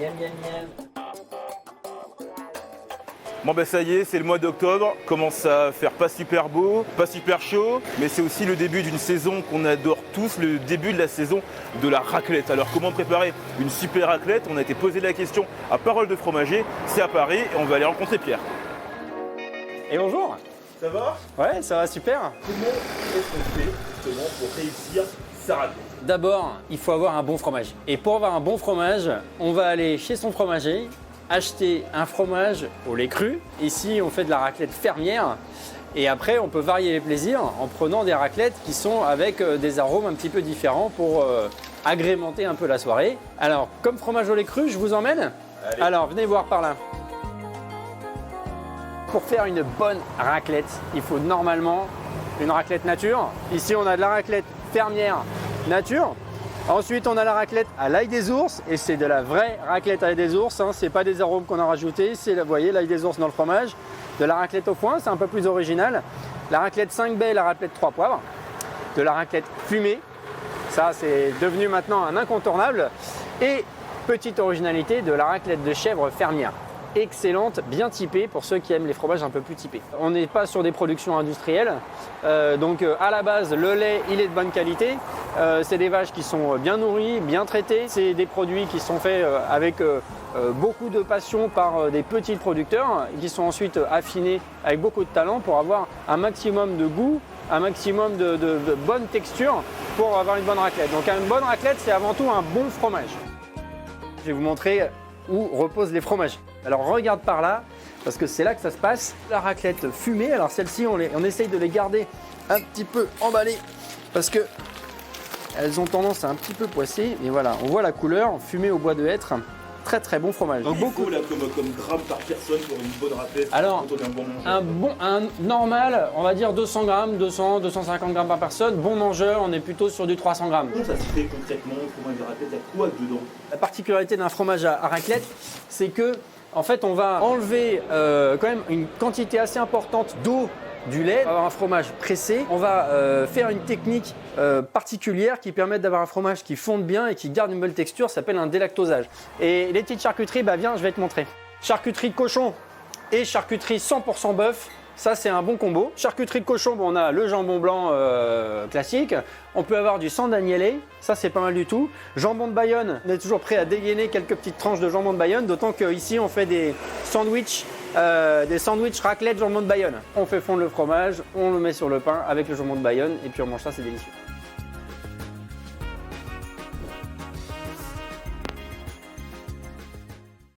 Miam, miam, miam. Bon ben ça y est, c'est le mois d'octobre, commence à faire pas super beau, pas super chaud, mais c'est aussi le début d'une saison qu'on adore tous, le début de la saison de la raclette. Alors comment préparer une super raclette? On a été posé la question à Parole de Fromager, c'est à Paris et on va aller rencontrer Pierre. Et bonjour. Ça va? Ouais, ça va super. Comment est-ce qu'on fait justement pour réussir sa raclette? D'abord, il faut avoir un bon fromage. Et pour avoir un bon fromage, on va aller chez son fromager, acheter un fromage au lait cru. Ici, on fait de la raclette fermière. Et après, on peut varier les plaisirs en prenant des raclettes qui sont avec des arômes un petit peu différents pour agrémenter un peu la soirée. Alors, comme fromage au lait cru, je vous emmène. Allez. Alors, venez voir par là. Pour faire une bonne raclette, il faut normalement une raclette nature. Ici, on a de la raclette fermière nature. Ensuite, on a la raclette à l'ail des ours et c'est de la vraie raclette à l'ail des ours. Hein. C'est pas des arômes qu'on a rajoutés, c'est, vous voyez, l'ail des ours dans le fromage. De la raclette au foin, c'est un peu plus original. La raclette 5 baies et la raclette 3 poivres. De la raclette fumée, ça c'est devenu maintenant un incontournable. Et petite originalité, de la raclette de chèvre fermière. Excellente, bien typée pour ceux qui aiment les fromages un peu plus typés. On n'est pas sur des productions industrielles, donc à la base le lait il est de bonne qualité, c'est des vaches qui sont bien nourries, bien traitées, c'est des produits qui sont faits avec beaucoup de passion par des petits producteurs qui sont ensuite affinés avec beaucoup de talent pour avoir un maximum de goût, un maximum de bonne texture pour avoir une bonne raclette. Donc une bonne raclette c'est avant tout un bon fromage. Je vais vous montrer où reposent les fromages. Alors regarde par là, parce que c'est là que ça se passe. La raclette fumée, alors celle-ci on essaye de les garder un petit peu emballées parce que elles ont tendance à un petit peu poisser. Mais voilà, on voit la couleur, fumée au bois de hêtre. Très très bon fromage. Donc beaucoup là comme grammes par personne pour une bonne raclette. Alors, quand on est un bon mangeur. un normal, on va dire 200 grammes, 200, 250 grammes par personne. Bon mangeur, on est plutôt sur du 300 grammes. Comment ça se fait concrètement, le fromage de raclette, il y a quoi dedans? La particularité d'un fromage à raclette, c'est que en fait, on va enlever quand même une quantité assez importante d'eau du lait. On va avoir un fromage pressé. On va faire une technique particulière qui permet d'avoir un fromage qui fonde bien et qui garde une bonne texture. Ça s'appelle un délactosage. Et les petites charcuteries, bah viens, je vais te montrer. Charcuterie de cochon et charcuterie 100% bœuf. Ça, c'est un bon combo. Charcuterie de cochon, bon, on a le jambon blanc classique. On peut avoir du sang d'agnelé. Ça, c'est pas mal du tout. Jambon de Bayonne. On est toujours prêt à dégainer quelques petites tranches de jambon de Bayonne. D'autant qu'ici, on fait des sandwichs raclette jambon de Bayonne. On fait fondre le fromage, on le met sur le pain avec le jambon de Bayonne et puis on mange ça, c'est délicieux.